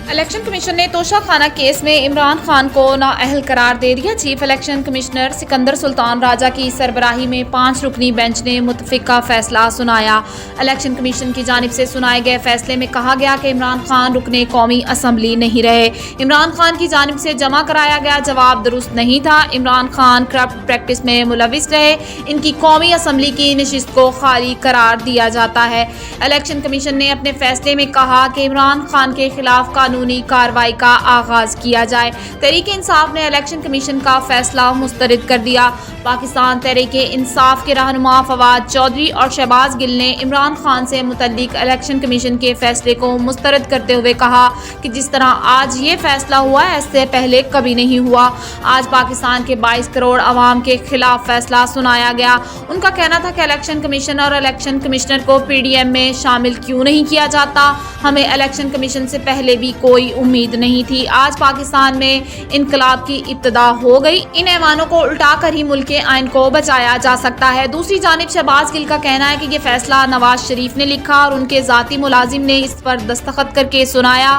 Election commission ने Toshakhana case में इमरान खान को नाअहल करार दे दिया। Chief election commissioner Sikandar Sultan Raja की सरबराही में 5 रुकनी बेंच ने मुतफिका फैसला सुनाया। इलेक्शन कमीशन की जानिब से सुनाए गए फैसले में कहा गया कि इमरान खान रुकने कौमी असम्बली नहीं रहे। इमरान खान की जानिब से जमा कराया गया जवाब दुरुस्त नहीं था। इमरान खान करप्ट प्रैक्टिस में मुलविस रहे। इनकी कौमी असम्बली की नशिस्त को खाली करार दिया जाता है। इलेक्शन कमीशन ने अपने फैसले में कहा कि इमरान खान के खिलाफ कानूनी कार्रवाई का आगाज किया जाए। तहरीके इंसाफ ने इलेक्शन कमीशन का फैसला मुस्तरद कर दिया। पाकिस्तान तहरीके इंसाफ के रहनुमा फवाद चौधरी और शहबाज गिल ने इमरान खान से मुतल्लिक इलेक्शन कमीशन के फैसले को मुस्तरद करते हुए कहा कि जिस तरह आज ये फैसला हुआ है इससे पहले कभी नहीं हुआ। आज पाकिस्तान के 22 करोड़ अवाम के खिलाफ फैसला सुनाया गया। उनका कहना था कि इलेक्शन कमीशन और इलेक्शन कमिश्नर को PDM में शामिल क्यों नहीं किया जाता। हमें इलेक्शन कमीशन से पहले भी कोई उम्मीद नहीं थी। आज पाकिस्तान में इनकलाब की इब्तिदा हो गई। इन ऐवानों को उल्टा कर ही मुल्क के आइन को बचाया जा सकता है। दूसरी जानिब शहबाज गिल का कहना है कि ये फैसला नवाज शरीफ ने लिखा और उनके जाती मुलाजिम ने इस पर दस्तखत करके सुनाया।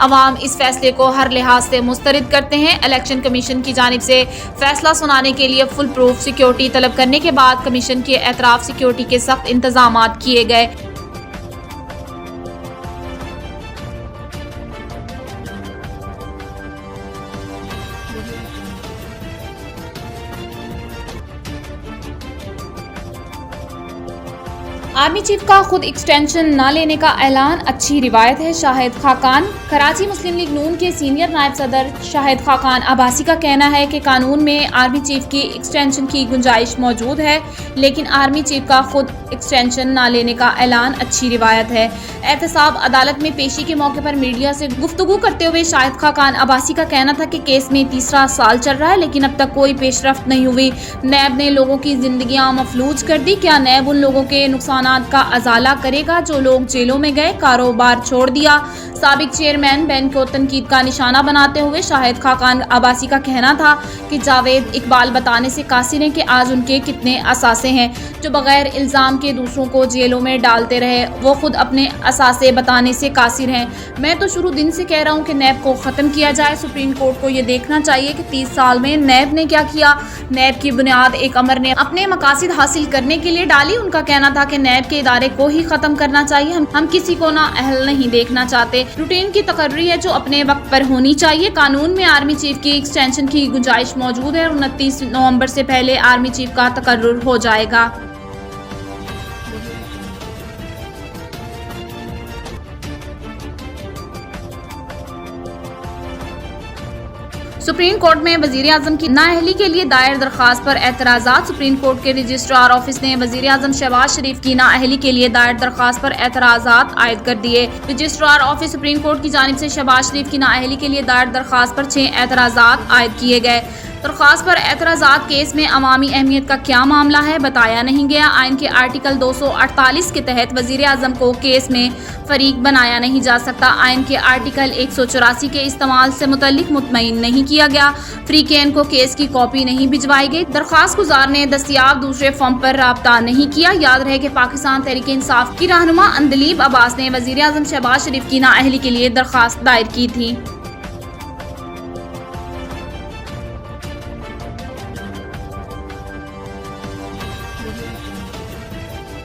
अवाम इस फैसले को हर लिहाज से मुस्तरद करते हैं। इलेक्शन कमीशन की जानिब से फैसला सुनाने के लिए फुल प्रूफ सिक्योरिटी तलब करने के बाद कमीशन के एतराफ सिक्योरिटी के सख्त इंतजाम किए गए। आर्मी चीफ का खुद एक्सटेंशन न लेने का ऐलान अच्छी रिवायत है। शाहिद खाकान। कराची मुस्लिम लीग नून के सीनियर नायब सदर शाहिद खाकान अब्बासी का कहना है कि कानून में आर्मी चीफ की एक्सटेंशन की गुंजाइश मौजूद है, लेकिन आर्मी चीफ का खुद एक्सटेंशन न लेने का ऐलान अच्छी रिवायत है। एहतसाब अदालत में पेशी के मौके पर मीडिया से गुफ्तगू करते हुए शाहिद खाकान अब्बासी का कहना था कि केस में तीसरा साल चल रहा है, लेकिन अब तक कोई पेशरफ्त नहीं हुई। नैब ने लोगों की जिंदगियां मफलूज कर दी। क्या नैब उन लोगों के नुकसान का अजाला करेगा जो लोग जेलों में गए, कारोबार छोड़ दिया? साबिक चेयरमैन बैन को तनकीद का निशाना बनाते हुए शाहिद खाकान अब्बासी का कहना था कि जावेद इकबाल बताने से कासिर हैं कि आज उनके कितने असासे हैं जो बगैर इल्ज़ाम के दूसरों को जेलों में डालते रहे। वो खुद अपने असासे बताने से कासिर हैं। मैं तो शुरू दिन से कह रहा हूँ कि नैब को ख़त्म किया जाए। सुप्रीम कोर्ट को ये देखना चाहिए कि 30 साल में नैब ने क्या किया। नैब की बुनियाद एक अमर ने अपने मकासद हासिल करने के लिए डाली। उनका कहना था कि नैब के इदारे को ही खत्म करना चाहिए। हम किसी को ना अहल नहीं देखना चाहते। रूटीन की तकर्री है जो अपने वक्त पर होनी चाहिए। कानून में आर्मी चीफ की एक्सटेंशन की गुंजाइश मौजूद है। 29 नवंबर से पहले आर्मी चीफ का तकर्रुर हो जाएगा। सुप्रीम कोर्ट में वजीर आजम की नाअहली के लिए दायर दरखास्त पर एतराज़ात। सुप्रीम कोर्ट के रजिस्ट्रार ऑफिस ने वजीर आजम शहबाज शरीफ की नाअहली के लिए दायर दरखास्त पर एतराज़ात आयद कर दिए। रजिस्ट्रार ऑफिस सुप्रीम कोर्ट की जानिब से शहबाज शरीफ की नाअहली के लिए दायर दरखास्त पर 6 एतराज़ात आयद किए गए। दरख्वास्त पर एतराज़ात केस में अवामी अहमियत का क्या मामला है बताया नहीं गया। आइन के आर्टिकल 248 के तहत वजीर आजम को केस में फरीक बनाया नहीं जा सकता। आइन के आर्टिकल 184 के इस्तेमाल से मुतल्लिक मुतमईन नहीं किया गया। फ्रीकेन को केस की कॉपी नहीं भिजवाई गई। दरख्वास्त गुजार ने दस्तियाब दूसरे फॉर्म पर राब्ता नहीं किया। याद रहे कि पाकिस्तान तहरीक इंसाफ की रहनुमा अंदलीब अब्बास ने वजीर आजम शहबाज शरीफ की नाअहली के लिए दरख्वास्त दायर की थी।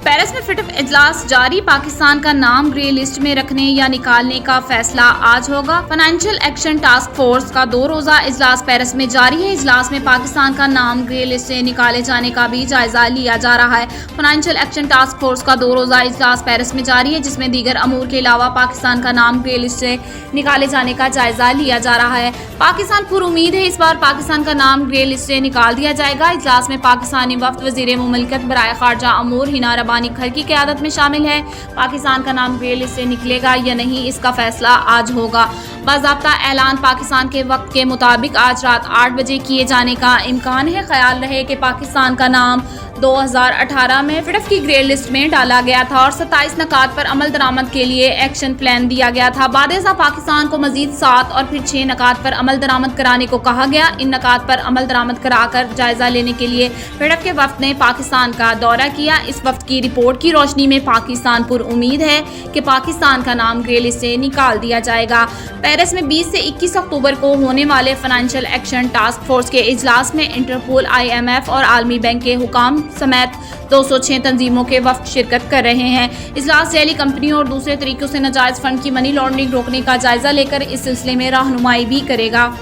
पेरिस में फिट इजलास जारी। पाकिस्तान का नाम ग्रे लिस्ट में रखने या निकालने का फैसला आज होगा। फाइनेंशियल एक्शन टास्क फोर्स का 2 रोज़ा इजलास पेरिस में जारी है। इजलास में पाकिस्तान का नाम ग्रे लिस्ट से निकाले जाने का भी जायजा लिया जा रहा है। फाइनेंशियल एक्शन टास्क फोर्स का 2 रोज़ा इजलास पेरिस में जारी है, जिसमें दीगर अमूर के अलावा पाकिस्तान का नाम ग्रे लिस्ट से निकाले जाने का जायजा लिया जा रहा है। पाकिस्तान पुरुमीद है इस बार पाकिस्तान का नाम ग्रे लिस्ट से निकाल दिया जाएगा। इजलास में पाकिस्तानी वफ्द वजीर मुमलिकत बराए खारजा अमूर हिना रबानी खर की क़यादत में शामिल है। पाकिस्तान का नाम ग्रे लिस्ट से निकलेगा या नहीं इसका फैसला आज होगा। बाज़ाब्ता ऐलान पाकिस्तान के वक्त के मुताबिक आज रात 8 बजे किए जाने का इम्कान है। ख्याल रहे कि पाकिस्तान का नाम 2018 में फिडफ की ग्रे लिस्ट में डाला गया था और 27 नकात पर अमल दरामद के लिए एक्शन प्लान दिया गया था। बादेज़ा पाकिस्तान को मजीद 7 और फिर 6 नकात पर अमल दरामद कराने को कहा गया। इन नकात पर अमल दरामद कराकर जायजा लेने के लिए फिडफ के वफ्द ने पाकिस्तान का दौरा किया। इस वफ्द की रिपोर्ट की रोशनी में पाकिस्तान पुर उम्मीद है कि पाकिस्तान का नाम ग्रे लिस्ट से निकाल दिया जाएगा। पेरिस में 20 से 21 अक्टूबर को होने वाले फाइनेंशियल एक्शन टास्क फोर्स के इजलास में इंटरपोल, IMF और आलमी बैंक के हुकाम समेत 206 तंजीमों के वफ्द शिरकत कर रहे हैं। इजलास जैली कंपनियों और दूसरे तरीकों से नाजायज फंड की मनी लॉन्ड्रिंग रोकने का जायजा लेकर इस सिलसिले में रहनुमाई भी करेगा।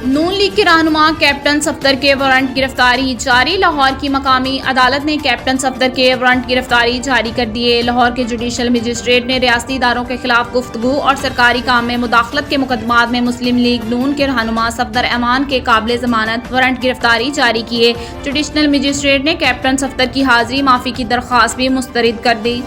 नून लीग के रहनुमा कैप्टन सफदर के वारंट गिरफ्तारी जारी। लाहौर की मकामी अदालत ने कैप्टन सफदर के वारंट गिरफ्तारी जारी कर दिए। लाहौर के जुडिशल मजिस्ट्रेट ने रियासती इदारों के खिलाफ गुफ्तगू और सरकारी काम में मुदाखलत के मुकदमात में मुस्लिम लीग नून के रहनुमा सफदर अमान के काबिल जमानत वारंट गिरफ्तारी जारी किए। जुडिशल मजिस्ट्रेट ने कैप्टन सफदर की हाजिरी माफी की दरख्वास्त भी मुस्तरद कर दी।